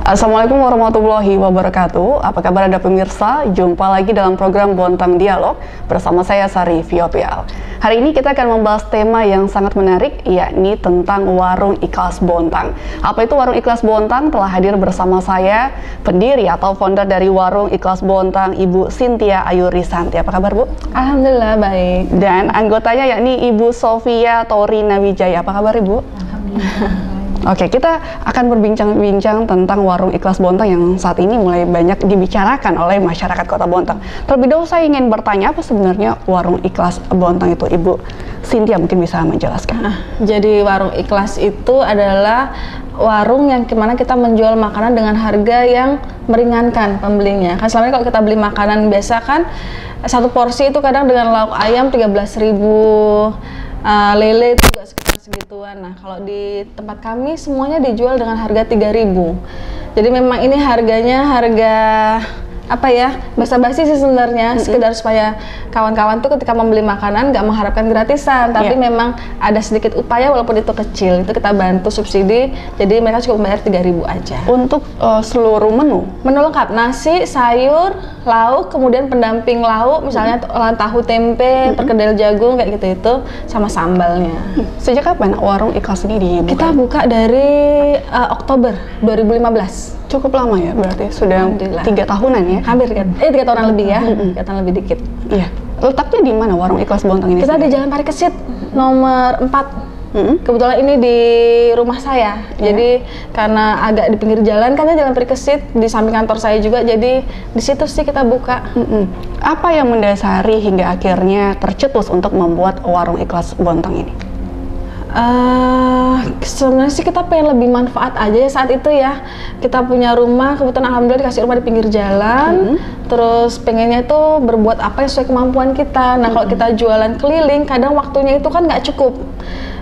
Assalamualaikum warahmatullahi wabarakatuh. Apa kabar Anda pemirsa? Jumpa lagi dalam program Bontang Dialog bersama saya Sari Viopial. Hari ini kita akan membahas tema yang sangat menarik, yakni tentang Warung Ikhlas Bontang. Apa itu Warung Ikhlas Bontang? Telah hadir bersama saya pendiri atau founder dari Warung Ikhlas Bontang, Ibu Cynthia Ayu Risanti. Apa kabar, Bu? Alhamdulillah baik. Dan anggotanya yakni Ibu Sofia Torina Wijaya. Apa kabar, Ibu? Alhamdulillah. Oke, kita akan berbincang-bincang tentang Warung Ikhlas Bontang yang saat ini mulai banyak dibicarakan oleh masyarakat Kota Bontang. Terlebih dahulu saya ingin bertanya, apa sebenarnya Warung Ikhlas Bontang itu? Ibu Cynthia mungkin bisa menjelaskan. Jadi Warung Ikhlas itu adalah warung yang dimana kita menjual makanan dengan harga yang meringankan pembelinya. Kan selama ini kalau kita beli makanan biasa kan satu porsi itu kadang dengan lauk ayam 13.000, lele itu juga sekitar segituan. Nah, kalau di tempat kami semuanya dijual dengan harga 3.000. Jadi memang ini harganya harga apa ya, basa-basi sih sebenarnya, sekedar supaya kawan-kawan tuh ketika membeli makanan nggak mengharapkan gratisan, tapi memang ada sedikit upaya walaupun itu kecil, itu kita bantu subsidi, jadi mereka cukup bayar 3.000 aja. Untuk seluruh menu Lengkap, nasi, sayur, lauk, kemudian pendamping lauk, misalnya olahan tahu tempe, perkedel jagung kayak gitu itu, sama sambalnya. Sejak kapan Warung Ikhlas ini dibuka? Kita buka dari Oktober 2015. Cukup lama ya, berarti sudah 3 tahunan ya? Hampir kan? 3 tahunan lebih ya, 3 tahun lebih dikit. Iya. Letaknya di mana Warung Ikhlas Bontang ini? Kita di Jalan Parikesit nomor 4. Kebetulan ini di rumah saya, jadi karena agak di pinggir jalan, kan Jalan Parikesit di samping kantor saya juga, jadi di situ sih kita buka. Apa yang mendasari hingga akhirnya tercetus untuk membuat Warung Ikhlas Bontang ini? Sebenarnya sih kita pengen lebih manfaat aja ya saat itu ya. Kita punya rumah, kebetulan alhamdulillah dikasih rumah di pinggir jalan. Terus pengennya itu berbuat apa yang sesuai kemampuan kita. Nah kalau kita jualan keliling, kadang waktunya itu kan nggak cukup.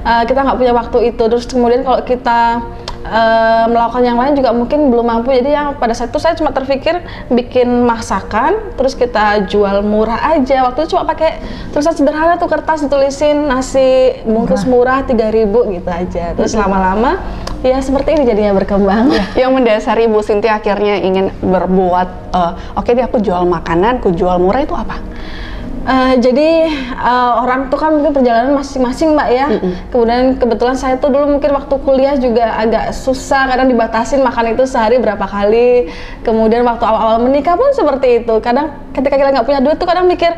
Kita nggak punya waktu itu. Terus kemudian kalau kita melakukan yang lain juga mungkin belum mampu. Jadi yang pada saat itu saya cuma terpikir bikin masakan, terus kita jual murah aja. Waktu itu cuma pakai tulisan sederhana tuh, kertas ditulisin nasi bungkus murah 3.000 gitu aja. Terus lama-lama ya seperti ini jadinya berkembang. Yang mendasari Bu Cynthia akhirnya ingin berbuat oke deh aku jual makanan, aku jual murah itu apa? Jadi orang tuh kan mungkin perjalanan masing-masing Mbak ya. Kemudian kebetulan saya tuh dulu mungkin waktu kuliah juga agak susah, kadang dibatasin makan itu sehari berapa kali. Kemudian waktu awal-awal menikah pun seperti itu. Kadang ketika kita nggak punya duit tuh kadang mikir,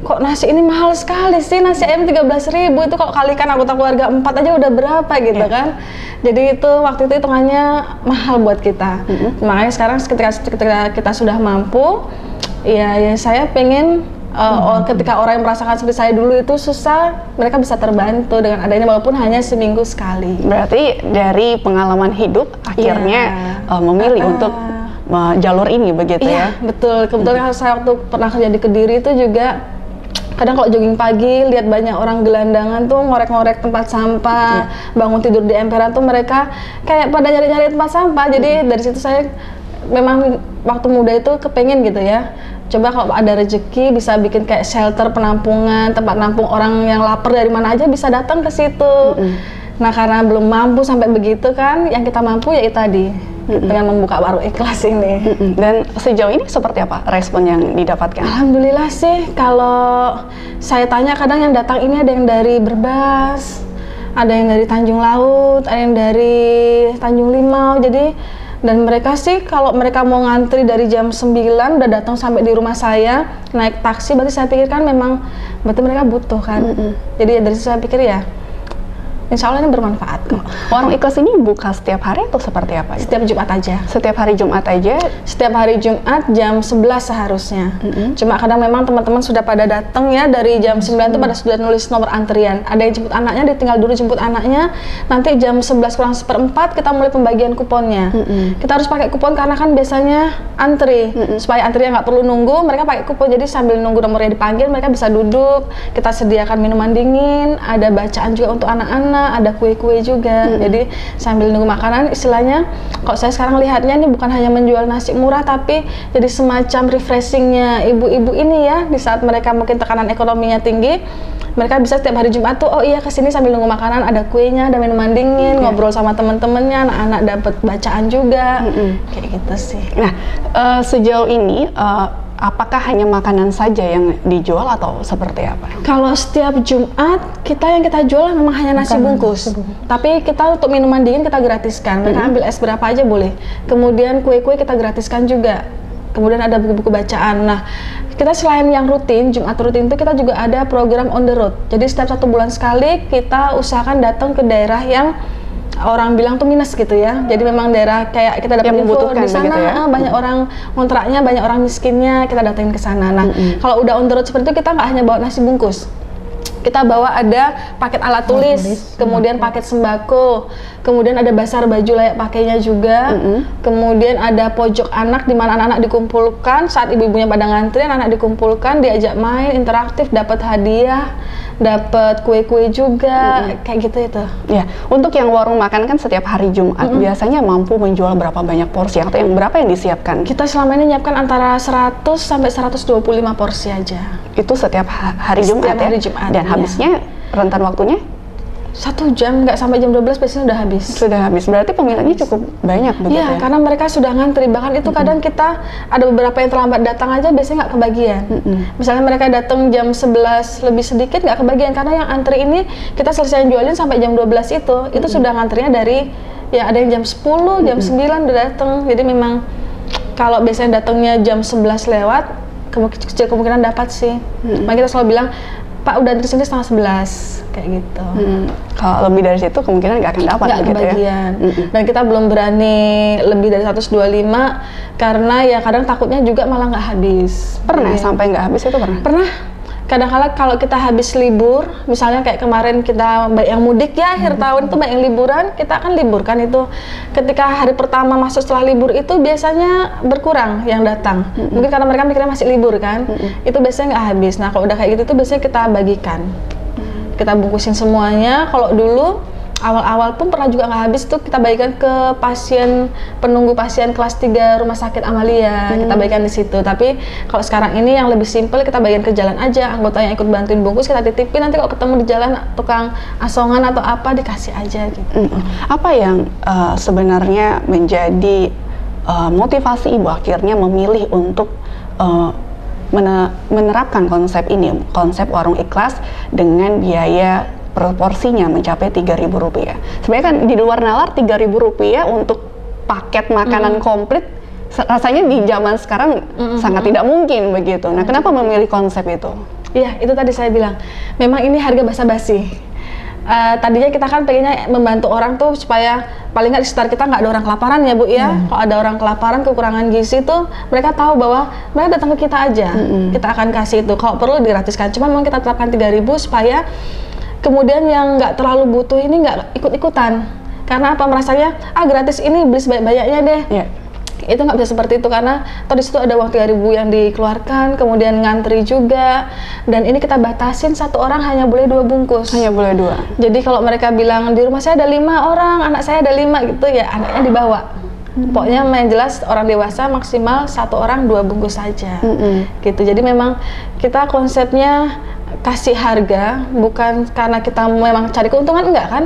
kok nasi ini mahal sekali sih, nasi ayam 13.000 itu kalau kalikan anggota keluarga 4 aja udah berapa gitu kan. Jadi itu waktu itu hitungannya mahal buat kita. Makanya sekarang ketika kita sudah mampu, ya saya pengen ketika orang yang merasakan seperti saya dulu itu susah, mereka bisa terbantu dengan adanya walaupun hanya seminggu sekali. Berarti dari pengalaman hidup akhirnya memilih untuk jalur ini begitu ya? Betul. Kebetulan saya waktu pernah kerja di Kediri itu juga kadang kalau jogging pagi lihat banyak orang gelandangan tuh ngorek-ngorek tempat sampah, bangun tidur di emperan tuh mereka kayak pada nyari-nyari tempat sampah. Jadi dari situ saya memang waktu muda itu kepengen gitu ya, coba kalau ada rezeki bisa bikin kayak shelter penampungan, tempat nampung orang yang lapar dari mana aja bisa datang ke situ. Nah karena belum mampu sampai begitu kan, yang kita mampu ya itu tadi, pengen membuka Warung Ikhlas ini. Dan sejauh ini seperti apa respon yang didapatkan? Alhamdulillah sih, kalau saya tanya kadang yang datang ini ada yang dari Berbas, ada yang dari Tanjung Laut, ada yang dari Tanjung Limau. Jadi dan mereka sih kalau mereka mau ngantri dari jam 9 udah datang sampai di rumah saya naik taksi, berarti saya pikir kan memang berarti mereka butuh kan. Jadi dari situ saya pikir ya insya Allah ini bermanfaat kok. Warung Ikhlas ini buka setiap hari atau seperti apa? Setiap Jumat aja. Setiap hari Jumat aja? Setiap hari Jumat jam 11 seharusnya. Cuma kadang memang teman-teman sudah pada datang ya dari jam 9 itu pada sudah nulis nomor antrian. Ada yang jemput anaknya, ditinggal dulu jemput anaknya. Nanti jam 11 kurang seperempat kita mulai pembagian kuponnya. Kita harus pakai kupon karena kan biasanya antri. Supaya antrinya nggak perlu nunggu, mereka pakai kupon. Jadi sambil nunggu nomornya dipanggil, mereka bisa duduk. Kita sediakan minuman dingin, ada bacaan juga untuk anak-anak. sama, ada kue-kue juga. Jadi sambil nunggu makanan, istilahnya kalau saya sekarang lihatnya ini bukan hanya menjual nasi murah, tapi jadi semacam refreshingnya ibu-ibu ini ya, di saat mereka mungkin tekanan ekonominya tinggi, mereka bisa setiap hari Jumat tuh, oh iya kesini sambil nunggu makanan, ada kuenya, ada minuman dingin, ngobrol sama teman-temannya, anak-anak dapat bacaan juga, kayak gitu sih. Nah, sejauh ini apakah hanya makanan saja yang dijual atau seperti apa? Kalau setiap Jumat yang kita jual memang hanya nasi bungkus. Tapi kita untuk minuman dingin kita gratiskan. Mereka ambil es berapa aja boleh. Kemudian kue-kue kita gratiskan juga. Kemudian ada buku-buku bacaan. Nah, kita selain yang rutin, Jumat rutin itu kita juga ada program on the road. Jadi setiap 1 bulan sekali kita usahakan datang ke daerah yang orang bilang tuh minus gitu ya. Jadi memang daerah kayak kita dapat info di sana ya? Banyak orang kontraknya, banyak orang miskinnya, kita datengin ke sana. Nah, kalau udah on the road seperti itu kita nggak hanya bawa nasi bungkus. Kita bawa ada paket alat tulis, kemudian paket sembako, kemudian ada basar baju layak pakainya juga, kemudian ada pojok anak di mana anak-anak dikumpulkan saat ibu-ibunya pada ngantri, anak dikumpulkan, diajak main, interaktif, dapat hadiah, dapat kue-kue juga, kayak gitu itu. Ya, untuk yang warung makan kan setiap hari Jumat biasanya mampu menjual berapa banyak porsi atau yang berapa yang disiapkan? Kita selama ini nyiapkan antara 100 sampai 125 porsi aja. Itu setiap hari Jumat hari Jumat. Dan habisnya rentan waktunya? 1 jam, nggak sampai jam 12 biasanya udah habis. Sudah habis, berarti peminatnya cukup banyak begitu ya? Karena mereka sudah ngantri, bahkan itu kadang kita ada beberapa yang terlambat datang aja biasanya nggak kebagian. Misalnya mereka datang jam 11 lebih sedikit nggak kebagian, karena yang antri ini kita selesai jualin sampai jam 12 itu sudah ngantrinya dari, ya ada yang jam 10, jam 9 udah datang. Jadi memang kalau biasanya datangnya jam 11 lewat, kecil kemungkinan dapat sih. Makanya kita selalu bilang, Pak udah antri sini setengah 11, kayak gitu. Kalau lebih dari situ kemungkinan nggak akan dapat gitu kebagian. Ya? Dan kita belum berani lebih dari 125 karena ya kadang takutnya juga malah nggak habis. Pernah sampai nggak habis itu pernah? Pernah. Kadang-kala kalau kita habis libur, misalnya kayak kemarin kita yang mudik ya, akhir tahun itu banyak yang liburan, kita akan liburkan itu. Ketika hari pertama masuk setelah libur itu biasanya berkurang yang datang. Mungkin karena mereka mikirnya masih libur kan, itu biasanya nggak habis. Nah kalau udah kayak gitu tuh biasanya kita bagikan. Kita bungkusin semuanya. Kalau dulu awal-awal pun pernah juga nggak habis tuh kita bagikan ke penunggu pasien kelas 3 Rumah Sakit Amalia, kita bagikan di situ. Tapi kalau sekarang ini yang lebih simpel kita bagikan ke jalan aja, anggota yang ikut bantuin bungkus kita titipin, nanti kalau ketemu di jalan tukang asongan atau apa dikasih aja gitu. Apa yang sebenarnya menjadi motivasi ibu akhirnya memilih untuk menerapkan konsep ini, konsep warung ikhlas dengan biaya proporsinya mencapai Rp3.000. Sebenarnya kan di luar nalar Rp3.000 untuk paket makanan komplit rasanya di zaman sekarang sangat tidak mungkin begitu. Nah, kenapa memilih konsep itu? Iya, itu tadi saya bilang, memang ini harga basa-basi. Tadinya kita kan pengennya membantu orang tuh supaya paling nggak di sekitar kita nggak ada orang kelaparan ya Bu ya. Kalau ada orang kelaparan, kekurangan gizi tuh mereka tahu bahwa mereka datang ke kita aja, kita akan kasih itu. Kalau perlu digratiskan, cuma memang kita terapkan 3.000 supaya kemudian yang nggak terlalu butuh ini nggak ikut-ikutan. Karena apa, merasanya gratis ini beli sebanyak-banyaknya deh. Itu nggak bisa seperti itu, karena di situ ada uang 3.000 yang dikeluarkan, kemudian ngantri juga, dan ini kita batasin satu orang hanya boleh 2 bungkus. Hanya boleh 2. Jadi kalau mereka bilang di rumah saya ada 5 orang, anak saya ada 5 gitu ya, anaknya dibawa. Pokoknya yang jelas orang dewasa maksimal 1 orang 2 bungkus saja. Gitu. Jadi memang kita konsepnya kasih harga bukan karena kita memang cari keuntungan, enggak kan,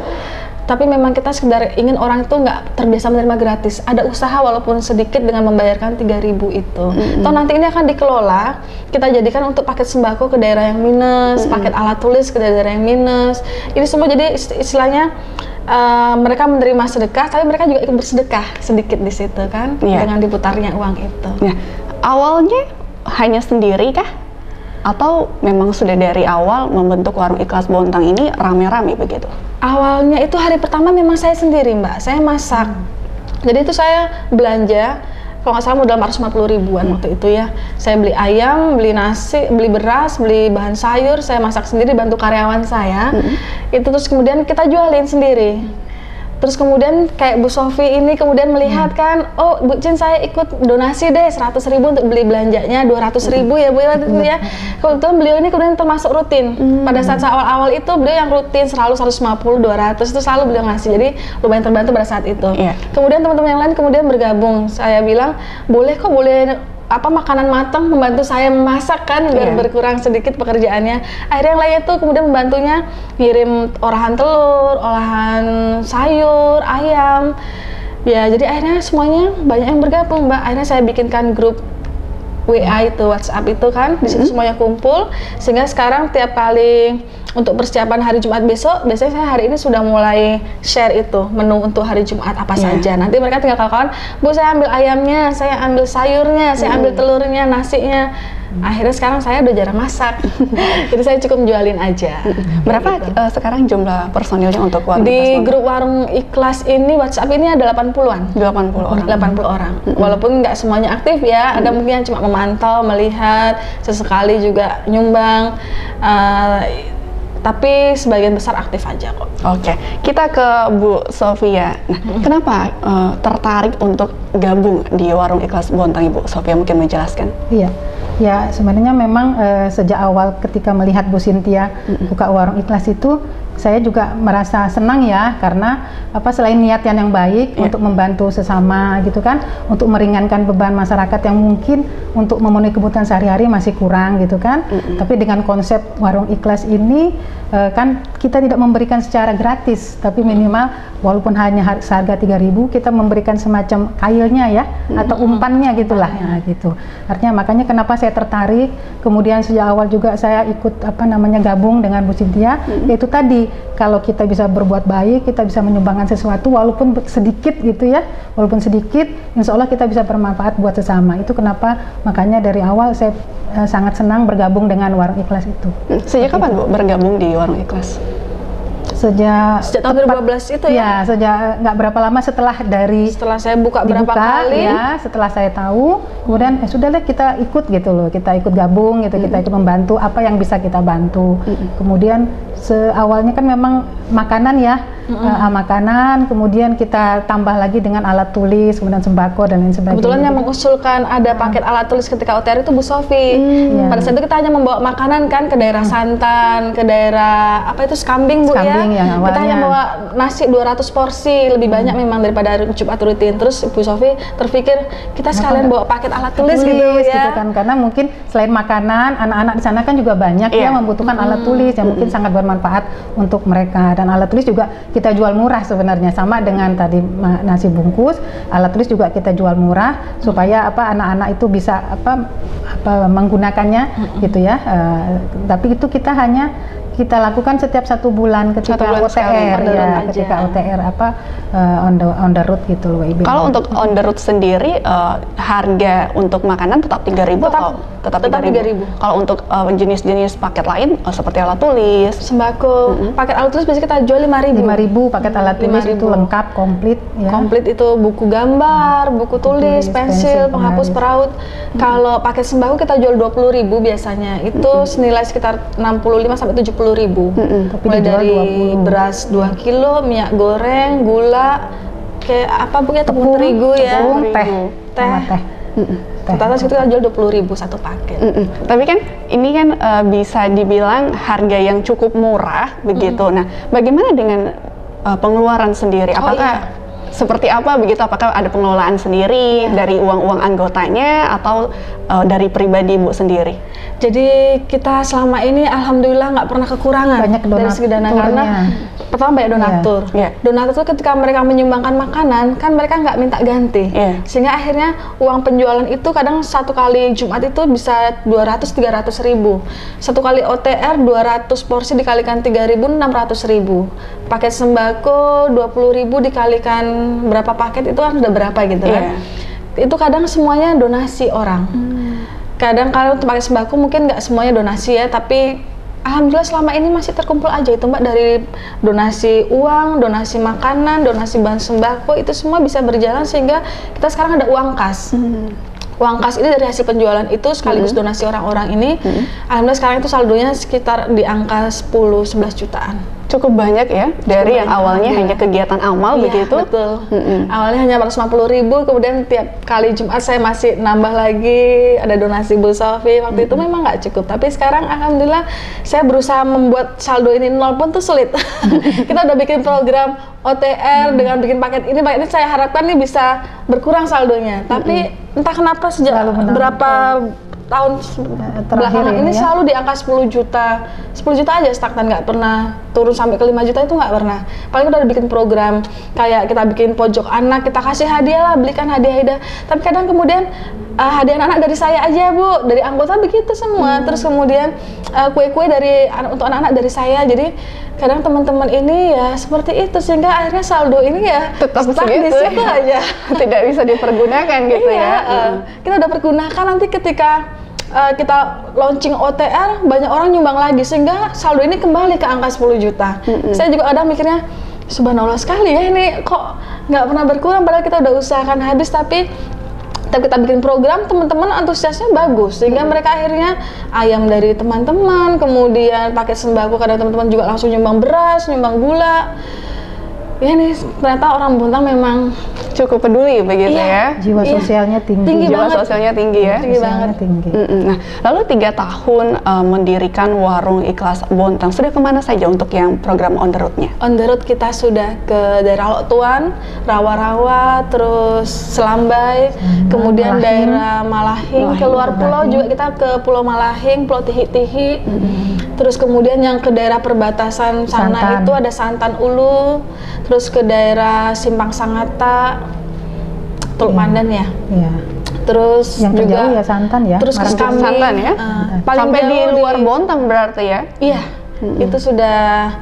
tapi memang kita sekedar ingin orang itu nggak terbiasa menerima gratis, ada usaha walaupun sedikit dengan membayarkan 3.000 itu. Toh nanti ini akan dikelola, kita jadikan untuk paket sembako ke daerah yang minus, paket alat tulis ke daerah yang minus. Ini semua jadi istilahnya mereka menerima sedekah, tapi mereka juga ikut bersedekah sedikit di situ kan, dengan diputarnya uang itu. Awalnya hanya sendiri kah? Atau memang sudah dari awal membentuk warung ikhlas Bontang ini rame-rame begitu? Awalnya itu hari pertama memang saya sendiri Mbak, saya masak. Jadi itu saya belanja, kalau nggak salah modal 450 ribuan waktu itu ya. Saya beli ayam, beli nasi, beli beras, beli bahan sayur, saya masak sendiri bantu karyawan saya. Itu terus kemudian kita jualin sendiri. Terus kemudian kayak Bu Sofi ini kemudian melihat kan, oh Bu Cin saya ikut donasi deh 100.000 untuk beli belanjanya, 200.000 ya Bu ya. Kebetulan beliau ini kemudian termasuk rutin. Pada saat awal-awal itu beliau yang rutin selalu 150, 200 itu selalu beliau ngasih. Jadi lumayan terbantu pada saat itu. Kemudian teman-teman yang lain kemudian bergabung. Saya bilang boleh kok, boleh makanan matang membantu saya memasak kan biar berkurang sedikit pekerjaannya. Akhirnya yang lainnya tuh kemudian membantunya ngirim olahan telur, olahan sayur, ayam. Ya jadi akhirnya semuanya banyak yang bergabung Mbak. Akhirnya saya bikinkan grup WA itu, WhatsApp itu kan, di situ semuanya kumpul, sehingga sekarang tiap kali untuk persiapan hari Jumat besok, biasanya saya hari ini sudah mulai share itu menu untuk hari Jumat apa saja. Nanti mereka tinggal kawan-kawan, Bu saya ambil ayamnya, saya ambil sayurnya, saya ambil telurnya, nasinya. Akhirnya sekarang saya udah jarang masak, jadi saya cukup jualin aja. Berapa sekarang jumlah personilnya untuk warung di grup warung ikhlas ini WhatsApp ini ada 80-an. 80 orang. Walaupun nggak semuanya aktif ya, ada mungkin yang cuma memantau, melihat, sesekali juga nyumbang. Tapi sebagian besar aktif aja kok. Oke, kita ke Bu Sofia. Nah, kenapa tertarik untuk gabung di warung ikhlas Bontang, Ibu Sofia mungkin menjelaskan? Iya. Ya, sebenarnya memang sejak awal ketika melihat Bu Cynthia buka warung ikhlas itu, saya juga merasa senang ya, karena selain niatnya yang baik untuk membantu sesama gitu kan, untuk meringankan beban masyarakat yang mungkin untuk memenuhi kebutuhan sehari-hari masih kurang gitu kan. Tapi dengan konsep warung ikhlas ini kan kita tidak memberikan secara gratis, tapi minimal walaupun hanya seharga 3.000 kita memberikan semacam kailnya ya, atau umpannya gitulah ya, gitu. Artinya makanya kenapa saya tertarik, kemudian sejak awal juga saya ikut gabung dengan Bu Cynthia, yaitu tadi kalau kita bisa berbuat baik, kita bisa menyumbangkan sesuatu walaupun sedikit gitu ya, walaupun sedikit, insya Allah kita bisa bermanfaat buat sesama. Itu kenapa makanya dari awal saya sangat senang bergabung dengan warung ikhlas itu. Sejak kapan Bu bergabung di warung ikhlas? Sejak tahun 2012 itu ya? Ya, sejak nggak berapa lama setelah saya buka berapa kali ya, setelah saya tahu, kemudian sudahlah kita ikut gitu loh, kita ikut gabung gitu, kita ikut membantu apa yang bisa kita bantu. Kemudian awalnya kan memang makanan ya, makanan, kemudian kita tambah lagi dengan alat tulis, kemudian sembako dan lain sebagainya. Kebetulan yang mengusulkan ada paket alat tulis ketika OTR itu Bu Sofi. Pada saat itu kita hanya membawa makanan kan ke daerah Santan, ke daerah Skambing Bu ya. Kita hanya bawa nasi 200 porsi, lebih banyak memang daripada Jumat rutin. Terus Bu Sofi terpikir kita sekalian bawa paket alat tulis gitu ya. Gitu kan, karena mungkin selain makanan, anak-anak di sana kan juga banyak yang membutuhkan alat tulis yang mungkin sangat bermanfaat untuk mereka. Dan alat tulis juga kita jual murah sebenarnya, sama dengan tadi nasi bungkus, alat tulis juga kita jual murah supaya anak-anak itu bisa menggunakannya gitu ya. Tapi itu kita lakukan setiap 1 bulan ketika OTR ya, ketika OTR on the road gitu loh. Kalau untuk on the road sendiri harga untuk makanan tetap 3.000 atau tetap 3.000? Kalau untuk jenis-jenis paket lain seperti alat tulis, sembako, paket alat tulis biasanya kita jual 5.000. 5.000 paket alat tulis itu lengkap, komplit ya. Komplit itu buku gambar, buku tulis, pensil, penghapus peraut. Kalau paket sembako kita jual 20.000 biasanya. Itu senilai sekitar 65 sampai 70.000. Mulai dari beras 2 kilo, minyak goreng, gula, kayak tepung terigu ya, teh. Total kita jual 20.000 satu paket. Tapi kan ini kan bisa dibilang harga yang cukup murah begitu. Nah, bagaimana dengan pengeluaran sendiri? Apakah seperti apa begitu? Apakah ada pengelolaan sendiri dari uang-uang anggotanya atau dari pribadi Ibu sendiri? Jadi kita selama ini alhamdulillah nggak pernah kekurangan dari segi dana, karena pertama banyak donatur. Donatur itu ketika mereka menyumbangkan makanan kan mereka nggak minta ganti, sehingga akhirnya uang penjualan itu kadang satu kali Jumat itu bisa 200-300 ribu. Satu kali OTR 200 porsi dikalikan 3.000, 600 ribu. Paket sembako 20 ribu dikalikan berapa paket itu kan udah berapa gitu kan. Itu kadang semuanya donasi orang. Kadang kalau untuk paket sembako mungkin nggak semuanya donasi ya, tapi alhamdulillah selama ini masih terkumpul aja itu Mbak, dari donasi uang, donasi makanan, donasi bahan sembako, itu semua bisa berjalan sehingga kita sekarang ada uang kas. Uang kas ini dari hasil penjualan itu sekaligus donasi orang-orang ini. Alhamdulillah sekarang itu saldonya sekitar di angka 10-11 jutaan. cukup banyak ya, dari yang awalnya hanya kegiatan amal Iya, begitu. betul. Awalnya hanya 450.000, kemudian tiap kali Jumat saya masih nambah lagi, ada donasi Bu Sofi. Waktu itu memang nggak cukup, tapi sekarang alhamdulillah saya berusaha membuat saldo ini nol pun tuh sulit. Kita udah bikin program OTR dengan bikin paket ini saya harapkan nih bisa berkurang saldonya. Tapi entah kenapa sejak berapa tahun belakangan ini selalu di angka 10 juta. 10 juta aja stagnan, nggak pernah turun sampai ke 5 juta, itu nggak pernah. Paling kita udah bikin program kayak kita bikin pojok anak, kita kasih hadiah lah, belikan hadiah. Tapi kadang kemudian hadiah anak dari saya aja Bu, dari anggota begitu semua. Terus kemudian kue-kue untuk anak-anak dari saya. Jadi kadang teman-teman ini ya seperti itu, sehingga akhirnya saldo ini ya Tetap stuck segitu di situ aja. Tidak bisa dipergunakan gitu Iya, ya. kita udah pergunakan, nanti ketika kita launching OTR banyak orang nyumbang lagi, sehingga saldo ini kembali ke angka 10 juta. Saya juga kadang mikirnya subhanallah sekali ya, ini kok nggak pernah berkurang, padahal kita udah usahakan habis. Tapi kita bikin program, teman-teman antusiasnya bagus, sehingga mereka akhirnya ayam dari teman-teman, kemudian paket sembako, kadang teman-teman juga langsung nyumbang beras, nyumbang gula. Ya nih, ternyata orang Bontang memang Cukup peduli begitu ya. Jiwa sosialnya tinggi. Jiwa sosialnya tinggi ya. Tinggi banget. Tinggi. Nah, lalu 3 tahun mendirikan Warung Ikhlas Bontang, sudah kemana saja untuk yang program on the road-nya? On the road kita sudah ke daerah Lok Tuan, Rawa-Rawa, terus Selambai, kemudian Malahing. daerah Malahing, keluar pulau juga kita ke Pulau Malahing, Pulau Tihi-Tihi. Terus kemudian yang ke daerah perbatasan sana Santan. itu ada Santan Ulu, terus ke daerah Simpang Sangata, Teluk Pandan ya. Iya. Terus Yang juga terjauh ya Santan ya. terus ke Marangkang. kami, Santan ya? paling Sampai di jauh luar Bontang berarti ya? Iya, itu sudah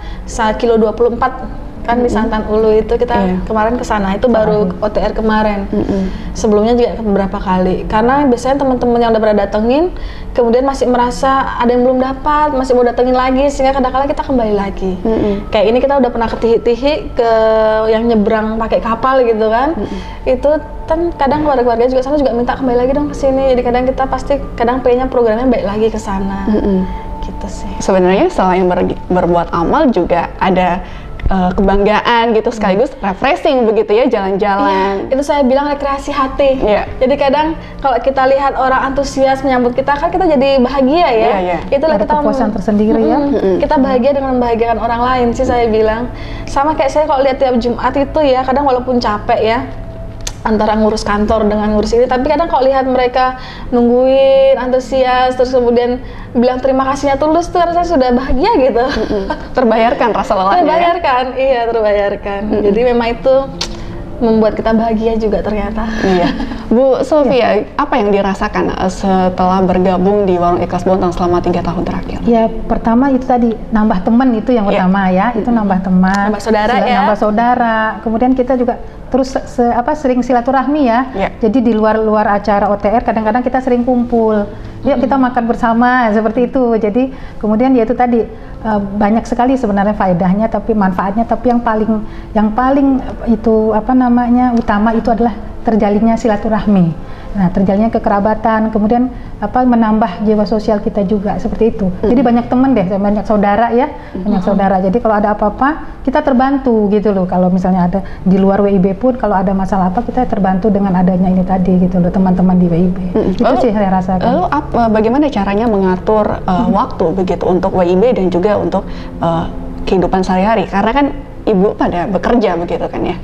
kilo 24 kan di Santan Ulu itu kita kemarin ke sana, itu baru OTR kemarin. Sebelumnya juga beberapa kali, karena biasanya teman-teman yang udah pernah datengin kemudian masih merasa ada yang belum dapat, masih mau datengin lagi, sehingga kadang-kadang kita kembali lagi. Kayak ini kita udah pernah ke Tihi-Tihi, ke yang nyebrang pakai kapal gitu kan. Itu kan kadang keluarga-keluarga juga sana juga minta kembali lagi dong ke sini. Jadi kadang kita pasti pengennya programnya baik lagi ke sana. Gitu sih. Sebenarnya selain berbuat amal juga ada kebanggaan gitu, sekaligus refreshing begitu ya, jalan-jalan. Itu saya bilang rekreasi hati. Iya. Jadi kadang kalau kita lihat orang antusias menyambut kita, kan kita jadi bahagia ya. Iya. Itulah Ada kita kepuasan tersendiri ya. Kita bahagia dengan membahagiakan orang lain sih, saya bilang. Sama kayak saya kalau lihat tiap Jumat itu ya, kadang walaupun capek ya, antara ngurus kantor dengan ngurus ini, tapi kadang kalau lihat mereka nungguin, antusias, terus kemudian bilang terima kasihnya tulus, tuh rasanya sudah bahagia gitu. Terbayarkan rasa lelahnya. Terbayarkan, iya terbayarkan. Jadi memang itu membuat kita bahagia juga ternyata. Iya. Bu Sofia, apa yang dirasakan setelah bergabung di Warung Ikhlas Bontang selama 3 tahun terakhir? Ya, pertama itu tadi nambah teman, itu yang pertama ya, itu nambah teman, Nambah saudara ya. nambah saudara. Kemudian kita juga terus sering silaturahmi ya. Jadi di luar acara OTR kadang-kadang kita sering kumpul. Yuk kita makan bersama seperti itu. Jadi kemudian ya itu tadi banyak sekali sebenarnya faedahnya, tapi manfaatnya, tapi yang paling itu utama itu adalah terjalinnya silaturahmi. Nah, terjalinnya kekerabatan, kemudian menambah jiwa sosial kita juga seperti itu. Jadi banyak teman deh, banyak saudara ya, banyak saudara. Jadi kalau ada apa-apa kita terbantu gitu loh. Kalau misalnya ada di luar WIB pun kalau ada masalah apa, kita terbantu dengan adanya ini tadi gitu loh, teman-teman di WIB. Itu sih saya rasakan. Lalu bagaimana caranya mengatur waktu begitu untuk WIB dan juga untuk kehidupan sehari-hari? Karena kan ibu pada bekerja begitu kan ya?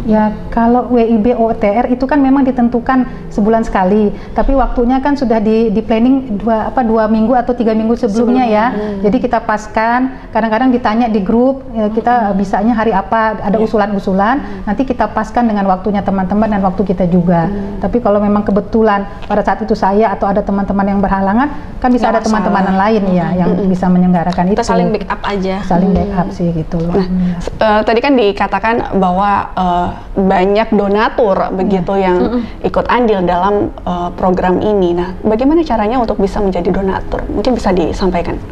Ya, kalau WIB OTR itu kan memang ditentukan sebulan sekali, tapi waktunya kan sudah di planning 2 minggu atau 3 minggu sebelumnya ya. Jadi kita paskan, kadang-kadang ditanya di grup, kita bisanya hari apa, ada usulan-usulan, nanti kita paskan dengan waktunya teman-teman dan waktu kita juga. Tapi kalau memang kebetulan pada saat itu saya atau ada teman-teman yang berhalangan, kan bisa ada teman-teman lain ya yang bisa menyelenggarakan itu. Kita saling backup aja. Saling backup sih gitu loh. Tadi kan dikatakan bahwa banyak donatur begitu yang ikut andil dalam program ini. Nah, bagaimana caranya untuk bisa menjadi donatur? Mungkin bisa disampaikan.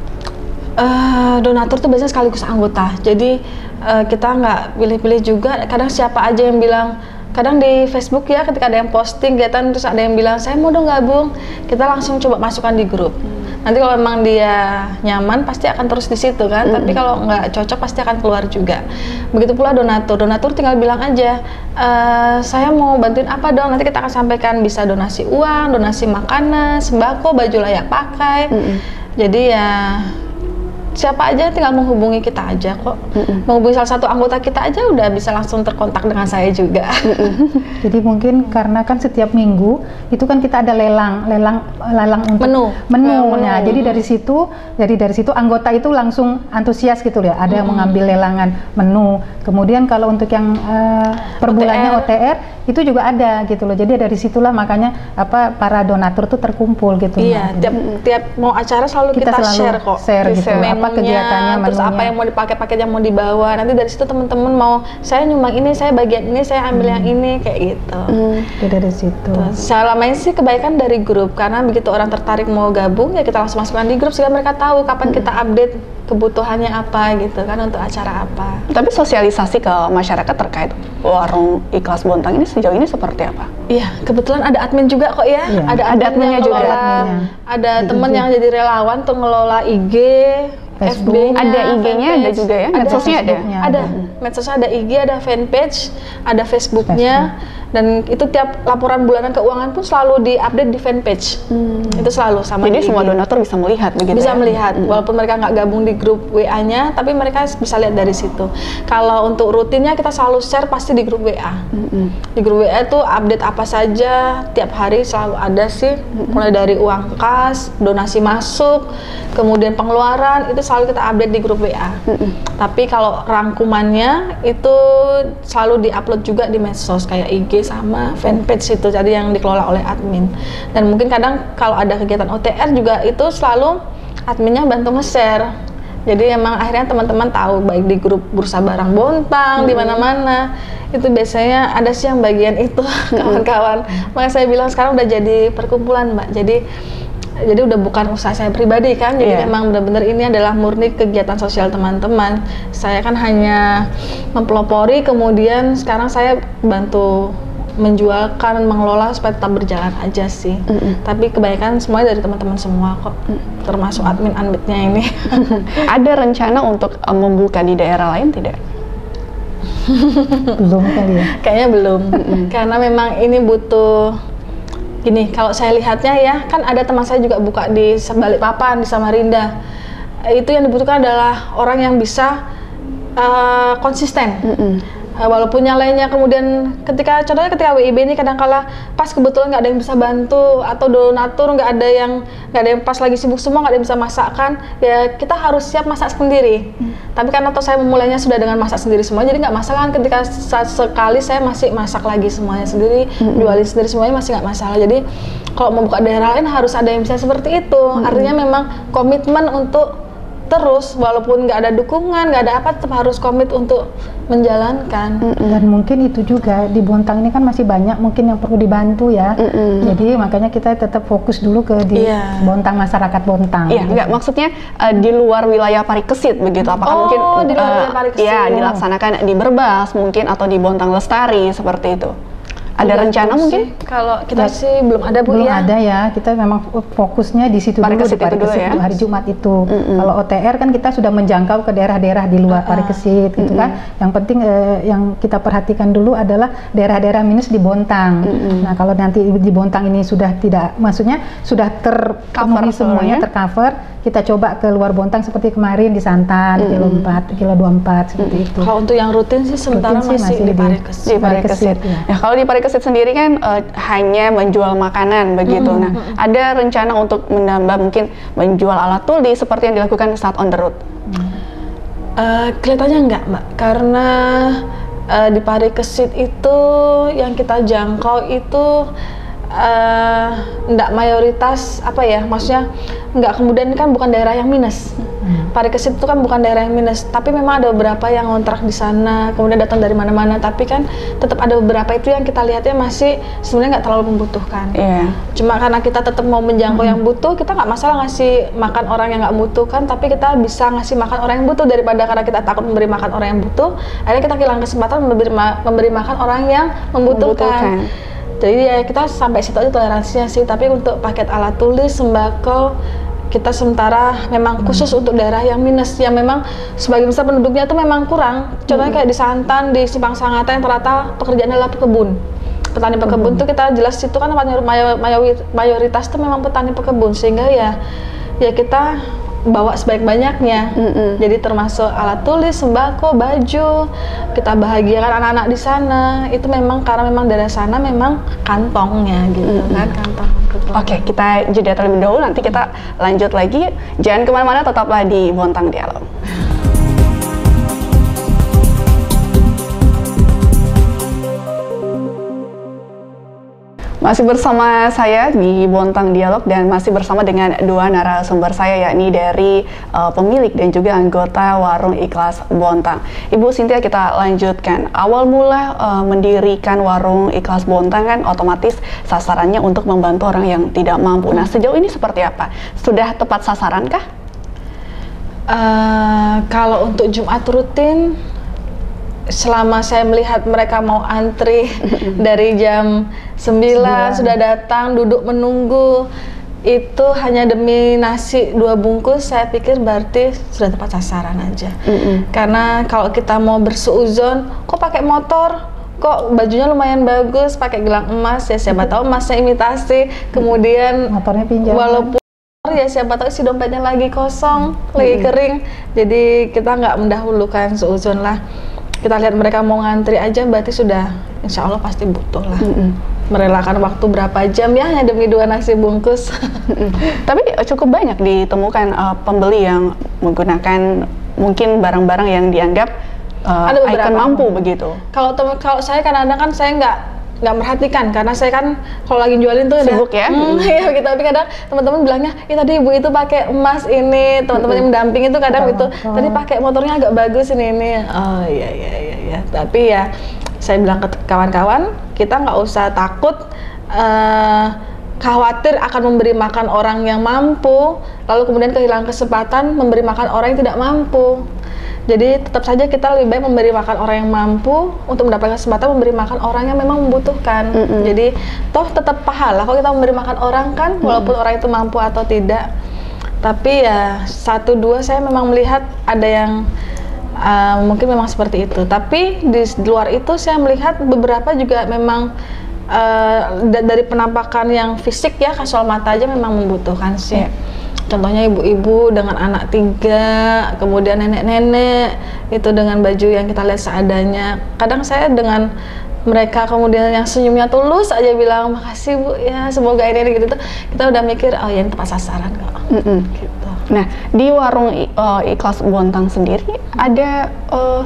Donatur tuh biasanya sekaligus anggota. Jadi kita nggak pilih-pilih juga. Kadang siapa aja yang bilang. Kadang di Facebook ya, ketika ada yang posting kegiatan terus ada yang bilang saya mau dong gabung, kita langsung coba masukkan di grup. Nanti kalau memang dia nyaman pasti akan terus di situ kan, tapi kalau nggak cocok pasti akan keluar juga. Begitu pula donatur tinggal bilang aja, saya mau bantuin apa dong, nanti kita akan sampaikan, bisa donasi uang, donasi makanan, sembako, baju layak pakai. Jadi ya siapa aja tinggal menghubungi kita aja kok. Menghubungi salah satu anggota kita aja udah bisa langsung terkontak dengan saya juga. Jadi mungkin karena kan setiap minggu itu kan kita ada lelang untuk menunya. Jadi dari situ anggota itu langsung antusias gitu ya. Ada yang mengambil lelangan menu. Kemudian kalau untuk yang per bulannya OTR itu juga ada gitu loh. Jadi dari situlah makanya para donatur tuh terkumpul gitu. Iya, tiap mau acara selalu kita share kok. Share gitu. Apa kegiatannya, terus apa yang mau dipakai, paket yang mau dibawa. Nanti dari situ teman-teman mau saya nyumbang ini, saya bagian ini, saya ambil yang ini, kayak gitu. Dari situ. Selama ini sih kebaikan dari grup, karena begitu orang tertarik mau gabung ya kita langsung masukkan di grup sehingga mereka tahu kapan kita update kebutuhannya apa gitu kan, untuk acara apa. Tapi sosialisasi ke masyarakat terkait warung Ikhlas Bontang ini sejauh ini seperti apa? Iya, kebetulan ada admin juga kok ya. Iya. Ada adminnya juga. Ada teman yang jadi relawan untuk ngelola IG, Facebook. Ada IG-nya, ada juga ya? Medsosnya ada? Ada. Medsosnya ada IG, ada fanpage, ada Facebooknya. Dan itu tiap laporan bulanan keuangan pun selalu diupdate di fanpage. Itu selalu sama. Jadi semua donatur bisa melihat begitu bisa ya? Melihat, walaupun mereka nggak gabung di grup WA-nya, tapi mereka bisa lihat dari situ. Kalau untuk rutinnya kita selalu share pasti di grup WA. Di grup WA itu update apa saja, tiap hari selalu ada sih. Mulai dari uang kas, donasi masuk, kemudian pengeluaran, itu selalu kita update di grup WA. Tapi kalau rangkumannya itu selalu diupload juga di medsos kayak IG sama fanpage itu, jadi yang dikelola oleh admin. Dan mungkin kadang kalau ada kegiatan OTR juga itu selalu adminnya bantu nge-share. Jadi emang akhirnya teman-teman tahu, baik di grup Bursa Barang Bontang, di mana-mana itu biasanya ada sih yang bagian itu kawan-kawan. Makanya saya bilang sekarang udah jadi perkumpulan, Mbak. Jadi udah bukan usaha saya pribadi kan, jadi memang benar-benar ini adalah murni kegiatan sosial teman-teman. Saya kan hanya mempelopori, kemudian sekarang saya bantu menjualkan, mengelola supaya tetap berjalan aja sih. Tapi kebaikan semuanya dari teman-teman semua kok, termasuk admin-adminnya ini. Ada rencana untuk membuka di daerah lain tidak? Belum kali ya? Kayaknya belum, karena memang ini butuh. Gini, kalau saya lihatnya ya, kan ada teman saya juga buka di Balikpapan, di Samarinda. Itu yang dibutuhkan adalah orang yang bisa konsisten. Walaupun nyalainya kemudian ketika WIB ini kadang-kala pas kebetulan nggak ada yang bisa bantu, atau donatur nggak ada yang pas lagi sibuk semua, nggak ada yang bisa masakkan, ya kita harus siap masak sendiri. Tapi karena saya memulainya sudah dengan masak sendiri semua, jadi nggak masalah kan ketika sekali saya masih masak lagi semuanya sendiri, jualin sendiri semuanya masih nggak masalah. Jadi kalau mau buka daerah lain harus ada yang bisa seperti itu. Artinya memang komitmen untuk terus, walaupun nggak ada dukungan, nggak ada apa, tetap harus komit untuk menjalankan. Dan mungkin itu juga di Bontang ini kan masih banyak mungkin yang perlu dibantu ya. Jadi makanya kita tetap fokus dulu ke di Bontang, masyarakat Bontang. Iya, enggak, maksudnya di luar wilayah Parikesit begitu. Apakah mungkin di luar wilayah Parikesit? Ya, dilaksanakan di Berbas mungkin, atau di Bontang Lestari seperti itu. Ada rencana mungkin? Kalau kita sih belum ada, Bu. Belum ada ya, kita memang fokusnya di situ dulu, di Parikesit ya? Hari Jumat itu. Kalau OTR kan kita sudah menjangkau ke daerah-daerah di luar Parikesit gitu kan. Yang penting yang kita perhatikan dulu adalah daerah-daerah minus di Bontang. Nah, kalau nanti di Bontang ini sudah tidak, maksudnya sudah terpenuhi semuanya, tercover, kita coba ke luar Bontang seperti kemarin di Santan, kilo 4, kilo 24 seperti itu. Kalau untuk yang rutin sih sementara masih di Parikesit. Di Parikesit. Ya, kalau di Parikesit sendiri kan hanya menjual makanan begitu. Nah, ada rencana untuk menambah, mungkin menjual alat tulis seperti yang dilakukan saat on the road? Kelihatannya enggak, Mbak, karena di Parikesit itu yang kita jangkau itu enggak mayoritas maksudnya enggak, kemudian kan bukan daerah yang minus. Parikesit itu kan bukan daerah yang minus, tapi memang ada beberapa yang ngontrak di sana, kemudian datang dari mana-mana, tapi kan tetap ada beberapa itu yang kita lihatnya masih sebenarnya nggak terlalu membutuhkan. Cuma karena kita tetap mau menjangkau yang butuh, kita nggak masalah ngasih makan orang yang nggak membutuhkan, tapi kita bisa ngasih makan orang yang butuh daripada karena kita takut memberi makan orang yang butuh, akhirnya kita kehilangan kesempatan memberi makan orang yang membutuhkan. Jadi ya kita sampai situ aja toleransinya sih, tapi untuk paket alat tulis, sembako, kita sementara memang khusus untuk daerah yang minus, yang memang sebagian besar penduduknya itu memang kurang. Contohnya kayak di Santan, di Simpang Sangatta yang ternyata pekerjaannya adalah pekebun. Petani pekebun tuh kita jelas itu kan mayoritas tuh memang petani pekebun, sehingga ya kita bawa sebaik-banyaknya. Jadi termasuk alat tulis, sembako, baju, kita bahagiakan anak-anak di sana. Itu memang karena memang dari sana memang kantongnya gitu kan, kantong. Oke, kita jeda terlebih dahulu, nanti kita lanjut lagi. Jangan kemana-mana, tetaplah di Bontang Dialog. Masih bersama saya di Bontang Dialog dan masih bersama dengan dua narasumber saya, yakni dari pemilik dan juga anggota Warung Ikhlas Bontang. Ibu Cynthia, kita lanjutkan. Awal mula mendirikan Warung Ikhlas Bontang kan otomatis sasarannya untuk membantu orang yang tidak mampu. Nah, sejauh ini seperti apa? Sudah tepat sasaran kah? Kalau untuk Jumat rutin, selama saya melihat mereka mau antri dari jam 9 sudah datang, duduk menunggu, itu hanya demi nasi 2 bungkus, saya pikir berarti sudah tepat sasaran aja. Karena kalau kita mau bersuuzon, kok pakai motor, kok bajunya lumayan bagus, pakai gelang emas, ya siapa tahu emasnya imitasi, kemudian motornya pinjam. Walaupun ya siapa tahu si dompetnya lagi kosong, lagi kering, jadi kita nggak mendahulukan suuzon lah. Kita lihat mereka mau ngantri aja berarti sudah insya Allah pasti butuh lah. Merelakan waktu berapa jam ya hanya demi 2 nasi bungkus. Tapi cukup banyak ditemukan pembeli yang menggunakan mungkin barang-barang yang dianggap ikon mampu begitu. Kalau saya kadang-kadang kan saya nggak merhatikan, karena saya kan kalau lagi jualin tuh sibuk ya. Iya gitu, tapi kadang teman-teman bilangnya, "Ih tadi ibu itu pakai emas ini." Teman-teman yang mendamping itu kadang itu, "Tadi pakai motornya agak bagus ini." Oh iya. Tapi ya saya bilang ke kawan-kawan, kita nggak usah takut khawatir akan memberi makan orang yang mampu, lalu kemudian kehilangan kesempatan memberi makan orang yang tidak mampu. Jadi tetap saja kita lebih baik memberi makan orang yang mampu untuk mendapatkan kesempatan memberi makan orang yang memang membutuhkan. Jadi toh tetap pahala kalau kita memberi makan orang kan, walaupun orang itu mampu atau tidak. Tapi ya 1-2 saya memang melihat ada yang mungkin memang seperti itu. Tapi di luar itu saya melihat beberapa juga memang dari penampakan yang fisik ya, kasual mata aja memang membutuhkan sih. Contohnya ibu-ibu dengan anak 3, kemudian nenek-nenek itu dengan baju yang kita lihat seadanya. Kadang saya dengan mereka kemudian yang senyumnya tulus aja bilang, "Makasih Bu ya, semoga ini gitu." Kita udah mikir, oh ya ini tepat sasaran kok. Gitu. Nah, di Warung Ikhlas Bontang sendiri ada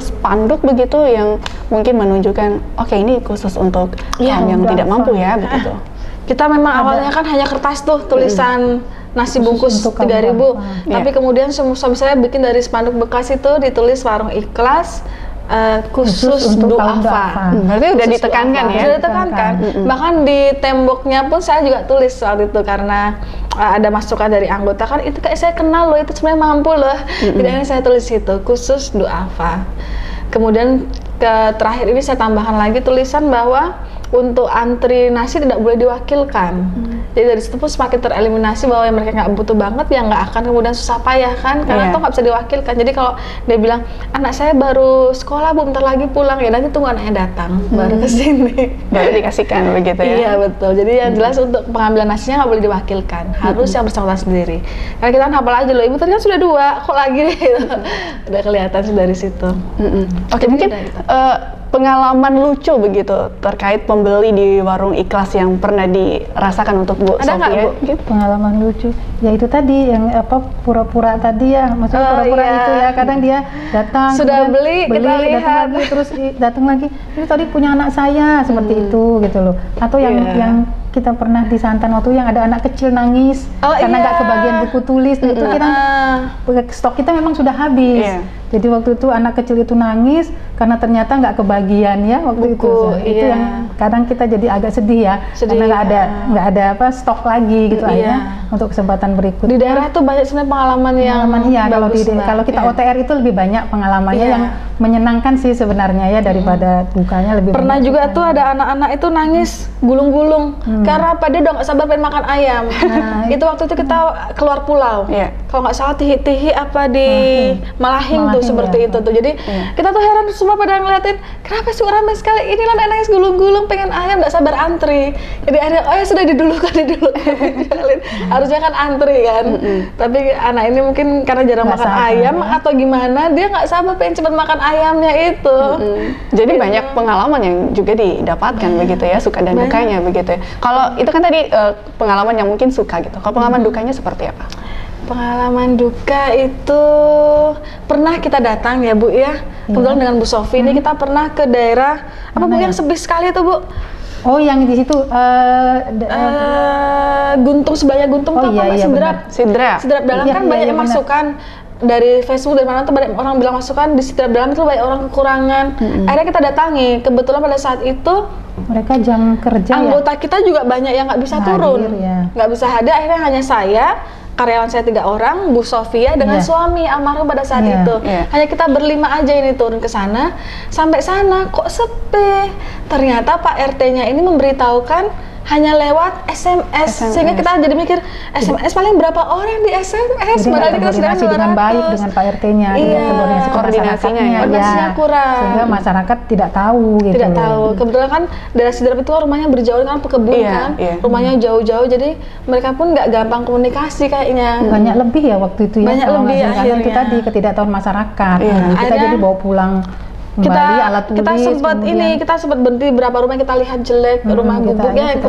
spanduk begitu yang mungkin menunjukkan, oke ini khusus untuk yang tidak mampu ya begitu. Kita memang awalnya kan hanya kertas tuh tulisan nasi bungkus 3.000, tapi kemudian suami saya bikin dari spanduk bekas itu ditulis Warung Ikhlas khusus duafa. Berarti udah ditekankan ya? Sudah ditekankan. Bahkan di temboknya pun saya juga tulis soal itu, karena ada masukan dari anggota kan, itu kayak saya kenal loh, itu sebenarnya mampu loh. Jadi saya tulis itu khusus duafa. Kemudian terakhir ini saya tambahkan lagi tulisan bahwa untuk antri nasi tidak boleh diwakilkan. Jadi dari situ pun semakin tereliminasi bahwa yang mereka nggak butuh banget ya nggak akan kemudian susah payah kan, karena toh nggak bisa diwakilkan. Jadi kalau dia bilang, "Anak saya baru sekolah Bu, bentar lagi pulang," ya nanti tunggu anaknya datang baru ke sini. Baru dikasihkan begitu ya? Iya betul. Jadi yang jelas untuk pengambilan nasinya nggak boleh diwakilkan, harus yang bersangkutan sendiri. Karena kita kan hafal aja loh, ibu tadi kan sudah 2, kok lagi gitu. Udah kelihatan sih dari situ. Oke, mungkin pengalaman lucu begitu terkait pembeli di Warung Ikhlas yang pernah dirasakan untuk Bu Ada Sofia? Gitu. Pengalaman lucu, ya itu tadi yang pura-pura tadi ya, maksudnya pura-pura itu ya, kadang dia datang sudah beli kita lihat, datang lagi terus datang lagi, ini tadi punya anak saya seperti itu gitu loh. Atau yang kita pernah di Santan waktu yang ada anak kecil nangis karena nggak kebagian buku tulis, itu kita stok kita memang sudah habis. Jadi waktu itu anak kecil itu nangis karena ternyata nggak kebagian ya waktu itu. Itu iya. yang kadang kita jadi agak sedih ya, karena nggak ada apa stok lagi gitu akhirnya untuk kesempatan berikut. Di daerah tuh banyak sebenarnya pengalaman yang iya, bagus, kalau kita OTR itu lebih banyak pengalamannya yang menyenangkan sih sebenarnya ya daripada dukanya lebih. Pernah juga tuh ada anak-anak itu nangis gulung-gulung karena apa, dia udah nggak sabar pengen makan ayam. Itu waktu itu kita keluar pulau. Kalau nggak salah Tihi-Tihi apa di Malahing tuh seperti itu tuh. Jadi kita tuh heran semua pada ngeliatin, kenapa sih ramai sekali ini lah nangis gulung-gulung pengen ayam nggak sabar antri. Jadi akhirnya oh ya sudah didulukan. Harusnya kan antri kan. Tapi anak ini mungkin karena jarang makan ayam atau gimana, dia nggak sabar pengen cepet makan ayamnya itu. Jadi banyak pengalaman yang juga didapatkan begitu ya, suka dan dukanya begitu ya. Kalau itu kan tadi pengalaman yang mungkin suka gitu. Kalau pengalaman dukanya seperti apa? Pengalaman duka itu pernah kita datang ya Bu ya, kebetulan dengan Bu Sofi ini kita pernah ke daerah apa Bu yang sepi sekali itu Bu? Oh yang di situ Guntung, Sebaya Guntung tuh apa? Sidrap dalam kan banyak masukan dari Facebook, dari mana tuh banyak orang bilang masukan di Sidrap dalam itu banyak orang kekurangan. Akhirnya kita datangi, kebetulan pada saat itu mereka jam kerja anggota kita juga banyak yang nggak bisa turun, nggak bisa hadir. Akhirnya hanya saya, karyawan saya 3 orang, Bu Sofia dengan suami almarhum pada saat itu. Hanya kita berlima aja ini turun ke sana. Sampai sana kok sepi. Ternyata Pak RT-nya ini memberitahukan hanya lewat SMS. Sehingga kita jadi mikir SMS paling berapa orang di SMS. Padahal kita koordinasi dengan baik dengan Pak RT-nya, dengan koordinasinya kurang. Sehingga masyarakat tidak tahu gitu. Tidak tahu. Kebetulan kan daerah Sidrap itu rumahnya berjauh dengan pekebun kan. Rumahnya jauh-jauh, jadi mereka pun nggak gampang komunikasi kayaknya. Banyak lebih ya waktu itu ya. Banyak lebih akhirnya. Karena itu tadi ketidaktahuan masyarakat. Kita jadi bawa pulang alat tulis, kita sempat berhenti beberapa rumah yang kita lihat jelek, rumah gubuknya yang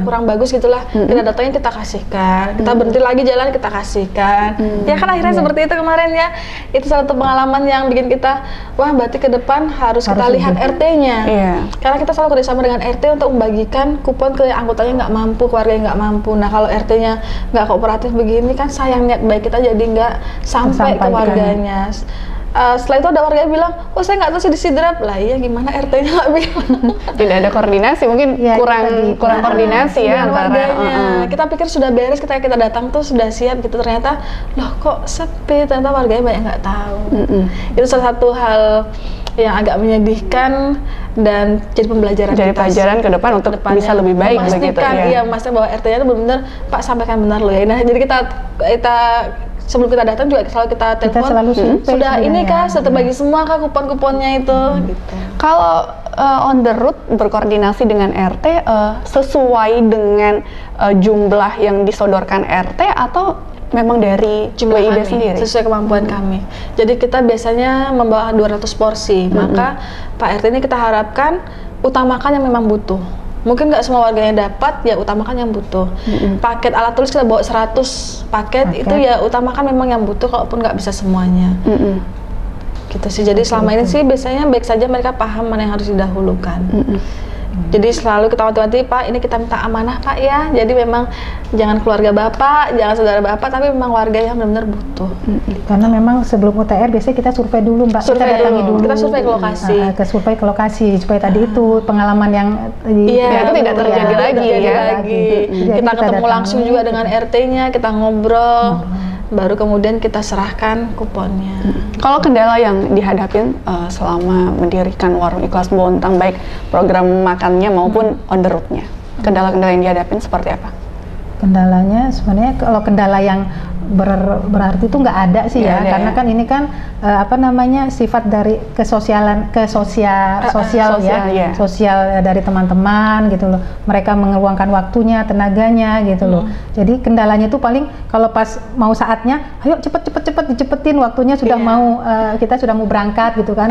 kurang bagus gitulah. Kita datangin, kita kasihkan, kita berhenti lagi jalan, kita kasihkan. Ya kan akhirnya seperti itu kemarin ya. Itu salah satu pengalaman yang bikin kita wah berarti ke depan harus kita lihat RT-nya. Karena kita selalu kerjasama dengan RT untuk membagikan kupon ke anggotanya nggak mampu, keluarga yang nggak mampu. Nah kalau RT-nya nggak kooperatif begini kan sayang niat baik kita jadi nggak sampai ke warganya. Setelah itu ada warga yang bilang, oh saya nggak tahu sih di Sidrap. Lah iya gimana RT-nya nggak bilang. Tidak ada koordinasi, mungkin kurang koordinasi ya antara warganya. Kita pikir sudah beres, kita datang tuh sudah siap gitu, ternyata loh kok sepi, ternyata warganya banyak nggak tahu. Itu salah satu hal yang agak menyedihkan dan jadi pembelajaran ke depan untuk bisa lebih baik begitu ya. Memastikan bahwa RT-nya itu benar-benar Pak sampaikan benar loh ya. Nah jadi kita sebelum kita datang juga selalu kita telepon, sudah ini kah, sudah terbagi semua kah kupon-kuponnya itu. Gitu. Kalau on the road berkoordinasi dengan RT sesuai dengan jumlah yang disodorkan RT atau memang dari jumlah WIB kami, sendiri? sesuai kemampuan kami. Jadi kita biasanya membawa 200 porsi, maka Pak RT ini kita harapkan utamakan yang memang butuh. Mungkin nggak semua warganya dapat, ya utamakan yang butuh. Paket alat tulis kita bawa 100 paket, itu ya utamakan memang yang butuh, kalaupun nggak bisa semuanya. Gitu sih. Jadi selama ini sih biasanya baik saja mereka paham mana yang harus didahulukan. Jadi selalu kita wanti-wanti, Pak ini kita minta amanah Pak ya. Jadi memang jangan keluarga Bapak, jangan saudara Bapak, tapi memang warga yang benar-benar butuh. Karena memang sebelum UTR biasanya kita survei dulu Mbak. Kita datangi dulu. Kita survei ke lokasi. Survei ke lokasi supaya tadi itu pengalaman yang itu tidak terjadi lagi ya. Kita ketemu langsung juga dengan RT-nya, kita ngobrol. Baru kemudian kita serahkan kuponnya. Kalau kendala yang dihadapin selama mendirikan Warung Ikhlas Bontang, baik program makannya maupun on the road-nya, kendala-kendala yang dihadapin seperti apa? Kendalanya sebenarnya kalau kendala yang berarti itu nggak ada sih ya, karena kan ini kan sifat dari sosial dari teman-teman gitu loh. Mereka mengeluangkan waktunya, tenaganya gitu loh. Jadi kendalanya itu paling kalau pas mau saatnya, ayo cepet dicepetin waktunya sudah mau kita sudah mau berangkat gitu kan.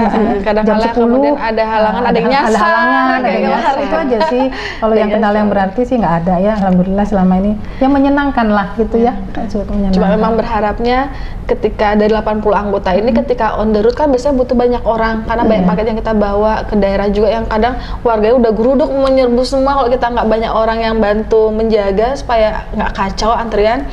Jam 10 kemudian ada halangan, ada yang nyasar, itu aja sih. Kalau yang kendala yang berarti sih nggak ada ya, alhamdulillah selama ini. Yang menyenangkan lah gitu ya. Cuma memang berharapnya ketika dari 80 anggota ini ketika on the road kan biasanya butuh banyak orang karena banyak paket yang kita bawa ke daerah juga yang kadang warganya udah geruduk menyerbu semua. Kalau kita nggak banyak orang yang bantu menjaga supaya nggak kacau antrian,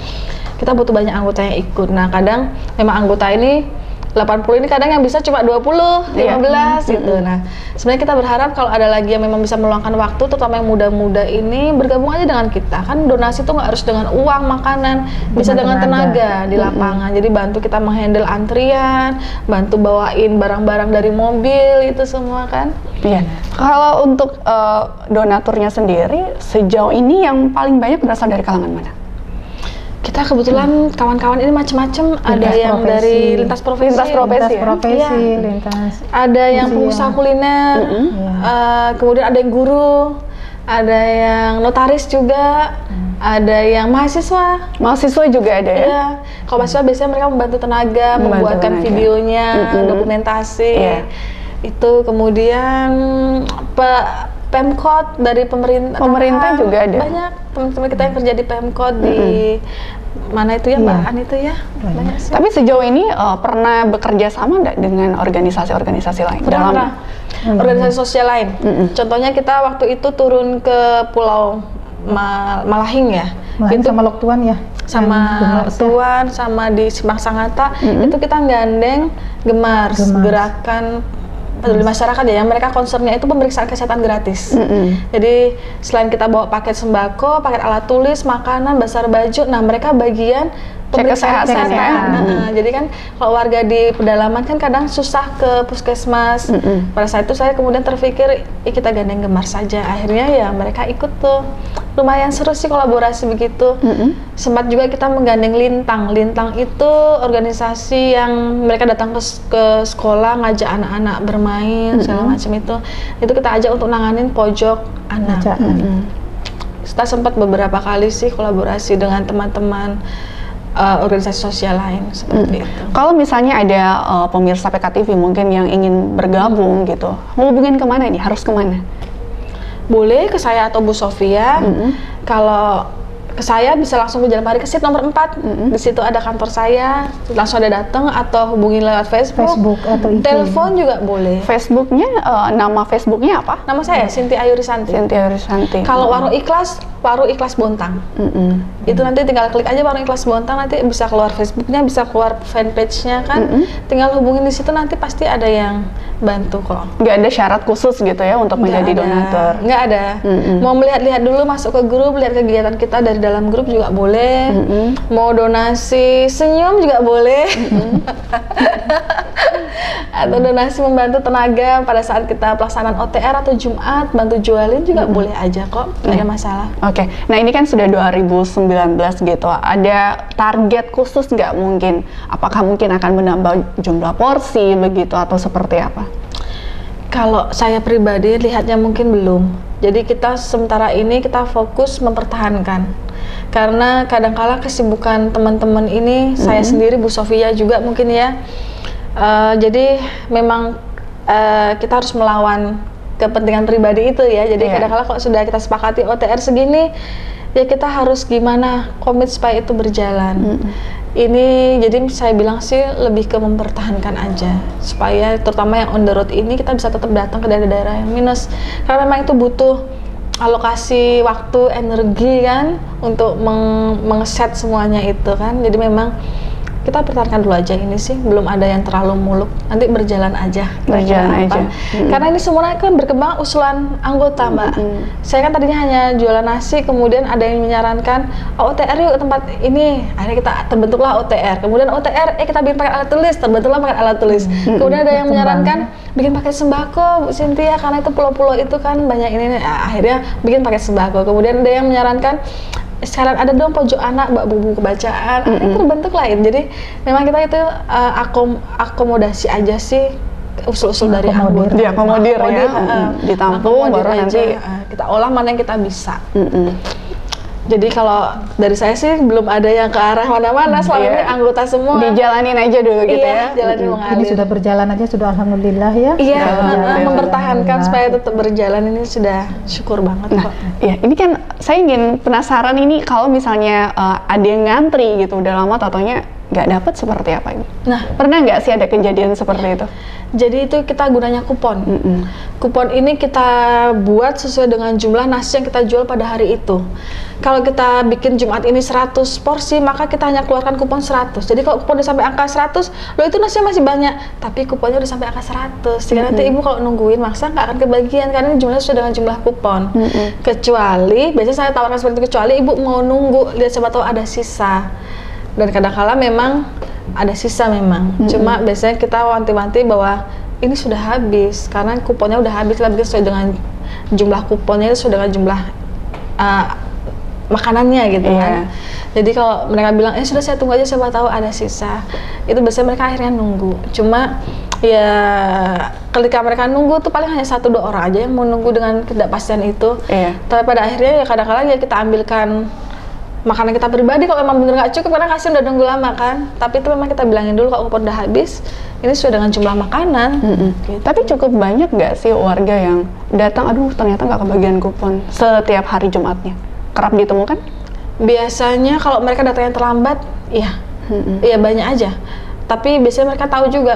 kita butuh banyak anggota yang ikut. Nah kadang memang anggota ini 80 ini kadang yang bisa cuma 20, 15 gitu. Nah, sebenarnya kita berharap kalau ada lagi yang memang bisa meluangkan waktu, terutama yang muda-muda ini, bergabung aja dengan kita. Kan donasi tuh nggak harus dengan uang, makanan, bisa dengan tenaga di lapangan. Jadi bantu kita menghandle antrian, bantu bawain barang-barang dari mobil, itu semua kan. Iya. Kalau untuk donaturnya sendiri, sejauh ini yang paling banyak berasal dari kalangan mana? Kita kebetulan kawan-kawan ini macam-macam, ada yang dari lintas profesi, ada yang pengusaha kuliner, kemudian ada yang guru, ada yang notaris juga, ada yang mahasiswa. Mahasiswa juga ada ya? Iya. Kalau mahasiswa biasanya mereka membantu tenaga, membuatkan videonya, dokumentasi. Itu kemudian Pemkot dari pemerintah juga ada. Banyak teman-teman kita yang kerja di Pemkot di mana itu ya Mbak An itu ya. Banyak sih. Tapi sejauh ini pernah bekerja sama nggak dengan organisasi-organisasi lain? Pernah. Organisasi sosial lain. Contohnya kita waktu itu turun ke Pulau Malahing ya. Itu sama Loktuan ya. Sama Tuan, sama di Simpang Sangatta, itu kita gandeng Gemars. Gerakan peduli masyarakat ya, yang mereka concernnya itu pemeriksaan kesehatan gratis. Jadi selain kita bawa paket sembako, paket alat tulis, makanan, basar baju, nah mereka bagian pemeriksaan kesehatan. Jadi kan kalau warga di pedalaman kan kadang susah ke puskesmas. Pada saat itu saya kemudian terpikir, kita gandeng Gemars saja. Akhirnya ya mereka ikut tuh. Lumayan seru sih kolaborasi begitu. Sempat juga kita menggandeng Lintang. Lintang itu organisasi yang mereka datang ke sekolah, ngajak anak-anak bermain segala macam itu. Itu kita ajak untuk nanganin pojok anak. Kita sempat beberapa kali sih kolaborasi dengan teman-teman organisasi sosial lain seperti itu. Kalau misalnya ada pemirsa PKTV mungkin yang ingin bergabung gitu, hubungin kemana nih? Harus kemana? Boleh ke saya atau Bu Sofia. Kalau ke saya bisa langsung ke Jalan Parikesit nomor 4. Di situ ada kantor saya, langsung ada datang atau hubungi lewat Facebook atau IG. Telepon juga boleh. Facebooknya, nama Facebooknya apa? Nama saya Cynthia Ayurisanti. Cynthia Ayurisanti. Kalau Warung Ikhlas Bontang. Itu nanti tinggal klik aja Warung Ikhlas Bontang, nanti bisa keluar Facebooknya, bisa keluar fanpage-nya kan. Tinggal hubungin di situ, nanti pasti ada yang bantu kok. Nggak ada syarat khusus gitu ya untuk menjadi donatur? Nggak ada. Mau melihat-lihat dulu, masuk ke grup, lihat kegiatan kita dari dalam grup juga boleh. Mau donasi senyum juga boleh. Atau donasi membantu tenaga pada saat kita pelaksanaan OTR atau Jumat, bantu jualin juga boleh aja kok, nggak ada masalah. Oke, nah ini kan sudah 2019 gitu, ada target khusus nggak mungkin? Apakah mungkin akan menambah jumlah porsi begitu atau seperti apa? Kalau saya pribadi lihatnya mungkin belum. Jadi kita sementara ini kita fokus mempertahankan. Karena kadangkala kesibukan teman-teman ini, saya sendiri, Bu Sofia juga mungkin ya. Jadi memang kita harus melawan kepentingan pribadi itu ya. Jadi kadang-kala kalau sudah kita sepakati OTR segini, ya kita harus gimana komit supaya itu berjalan. Ini jadi saya bilang sih lebih ke mempertahankan aja, supaya terutama yang on the road ini kita bisa tetap datang ke daerah-daerah yang minus. Karena memang itu butuh alokasi waktu, energi kan untuk meng-set semuanya itu kan. Jadi memang kita pertahankan dulu aja ini sih, belum ada yang terlalu muluk, nanti berjalan aja. Karena ini semuanya kan berkembang usulan anggota Mbak. Saya kan tadinya hanya jualan nasi, kemudian ada yang menyarankan OTR yuk ke tempat ini, akhirnya kita terbentuklah OTR. Kemudian OTR, kita bikin paket alat tulis, terbentuklah paket alat tulis. Kemudian ada yang menyarankan bikin paket sembako Bu Cynthia, karena itu pulau-pulau itu kan banyak ini, akhirnya bikin paket sembako. Kemudian ada yang menyarankan sekalian ada dong pojok anak, buku bacaan, itu terbentuk lain. Jadi memang kita itu akomodasi aja sih usul-usul dari anggota. Diakomodir ya, ditampung baru nanti kita olah mana yang kita bisa. Jadi kalau dari saya sih belum ada yang ke arah mana-mana, selama ini anggota semua dijalanin aja dulu gitu ya. Jalanin mengalir. Ini sudah berjalan aja, sudah alhamdulillah ya. Iya, mempertahankan supaya tetap berjalan ini sudah syukur banget kok. Iya, ini kan saya ingin penasaran ini kalau misalnya ada yang ngantri gitu udah lama, tatonya nggak dapat seperti apa Ibu? Nah, Pernah nggak sih ada kejadian seperti itu? jadi itu kita gunanya kupon. Kupon ini kita buat sesuai dengan jumlah nasi yang kita jual pada hari itu. Kalau kita bikin Jumat ini 100 porsi, maka kita hanya keluarkan kupon 100. Jadi kalau kupon udah sampai angka 100, loh itu nasinya masih banyak, tapi kuponnya udah sampai angka 100. Jadi nanti ibu kalau nungguin maksa nggak akan kebagian, karena ini jumlahnya sesuai dengan jumlah kupon. Kecuali, biasanya saya tawarkan seperti itu, kecuali ibu mau nunggu, lihat siapa tahu ada sisa. Dan kadang-kala memang ada sisa memang. Cuma biasanya kita wanti-wanti bahwa ini sudah habis, karena kuponnya udah habis, kita bikin sesuai dengan jumlah kuponnya, sesuai dengan jumlah makanannya gitu kan. Jadi kalau mereka bilang, sudah saya tunggu aja, siapa tahu ada sisa, itu biasanya mereka akhirnya nunggu. Cuma ya ketika mereka nunggu tuh paling hanya 1-2 orang aja yang mau nunggu dengan ketidakpastian itu. Tapi pada akhirnya ya kadang-kadang ya kita ambilkan makanan kita pribadi kalau memang bener nggak cukup, karena kasihan udah nunggu lama kan. Tapi itu memang kita bilangin dulu kalau kupon udah habis, ini sesuai dengan jumlah makanan. Gitu. Tapi cukup banyak nggak sih warga yang datang, aduh ternyata nggak kebagian kupon setiap hari Jumatnya? Kerap ditemukan? Biasanya kalau mereka datangnya terlambat, iya banyak aja. Tapi biasanya mereka tahu juga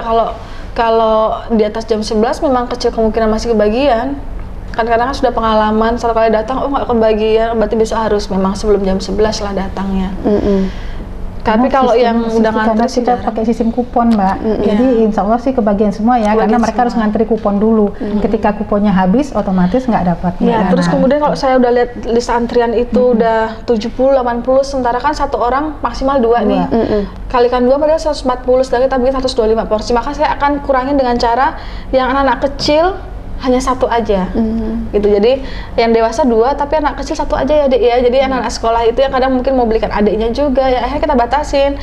kalau di atas jam 11 memang kecil kemungkinan masih kebagian. Kadang-kadang kan sudah pengalaman, satu kali datang, oh nggak kebagian, berarti besok harus memang sebelum jam 11 lah datangnya. Tapi kalau yang udah ngantri sih kita pakai sistem kupon, Mbak. Jadi insya Allah sih kebagian semua ya, karena mereka harus ngantri kupon dulu. Ketika kuponnya habis, otomatis nggak dapat. Ya, terus kemudian kalau saya udah lihat list antrian itu udah 70-80, sementara kan satu orang maksimal 2 nih. Kalikan 2 padahal 140, sedangkan kita bikin 125 porsi. Maka saya akan kurangin dengan cara yang anak-anak kecil hanya 1 aja, gitu. Jadi yang dewasa 2, tapi anak kecil 1 aja ya Dek ya. Jadi anak-anak sekolah itu yang kadang mungkin mau belikan adiknya juga, ya akhirnya kita batasin.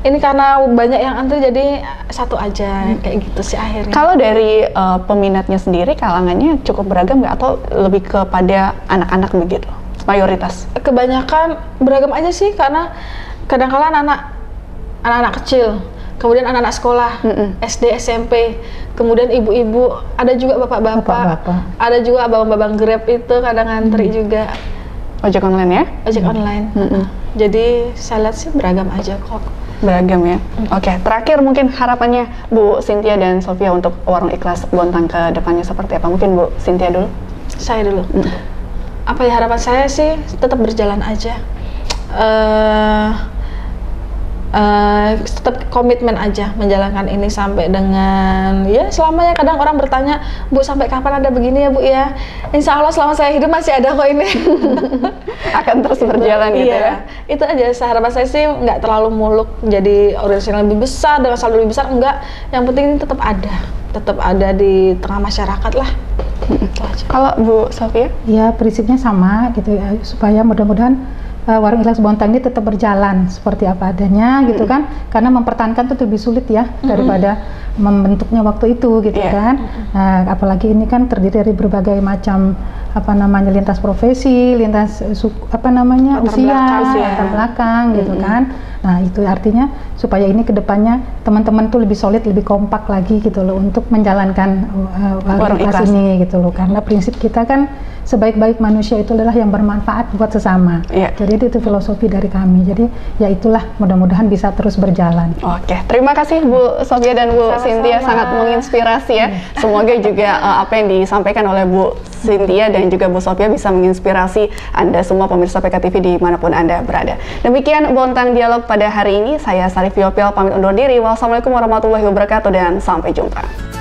Ini karena banyak yang antri jadi 1 aja, kayak gitu sih akhirnya. Kalau dari peminatnya sendiri, kalangannya cukup beragam nggak, atau lebih kepada anak-anak begitu, mayoritas? Kebanyakan beragam aja sih, karena kadang-kala anak-anak kecil, kemudian anak-anak sekolah, SD, SMP, kemudian ibu-ibu, ada juga bapak-bapak, ada juga abang-abang Grab itu kadang ngantri juga. Ojek online ya? Ojek online. Jadi saya lihat sih beragam aja kok. Beragam ya? Oke, terakhir mungkin harapannya Bu Cynthia dan Sofia untuk Warung Ikhlas Bontang ke depannya seperti apa? Mungkin Bu Cynthia dulu? Saya dulu. Apa ya, harapan saya sih tetap berjalan aja. Tetap komitmen aja menjalankan ini sampai dengan ya selamanya. Kadang orang bertanya, Bu sampai kapan ada begini ya Bu ya? Insya Allah selama saya hidup masih ada kok ini. Akan terus berjalan gitu ya? Itu aja harapan saya sih, nggak terlalu muluk jadi organisasi yang lebih besar dengan saldo lebih besar, enggak. Yang penting ini tetap ada di tengah masyarakat lah. Kalau Bu Sofia? Ya prinsipnya sama gitu ya, supaya mudah-mudahan Warung Ikhlas Bontang ini tetap berjalan seperti apa adanya gitu kan, karena mempertahankan itu lebih sulit ya daripada membentuknya waktu itu gitu kan. Nah, apalagi ini kan terdiri dari berbagai macam lintas profesi, lintas usia, latar belakang gitu kan. Nah itu artinya supaya ini kedepannya teman-teman tuh lebih solid, lebih kompak lagi gitu loh untuk menjalankan Warung Ikhlas ini gitu loh, karena prinsip kita kan sebaik-baik manusia itu adalah yang bermanfaat buat sesama. Jadi itu filosofi dari kami. Jadi ya itulah, mudah-mudahan bisa terus berjalan. Oke, terima kasih Bu Sofia dan Bu Cynthia, sangat menginspirasi ya. Semoga juga apa yang disampaikan oleh Bu Cynthia dan juga Bu Sofia bisa menginspirasi Anda semua pemirsa PKTV dimanapun Anda berada. Demikian Bontang Dialog pada hari ini. Saya Sarif Yopial pamit undur diri. Wassalamualaikum warahmatullahi wabarakatuh dan sampai jumpa.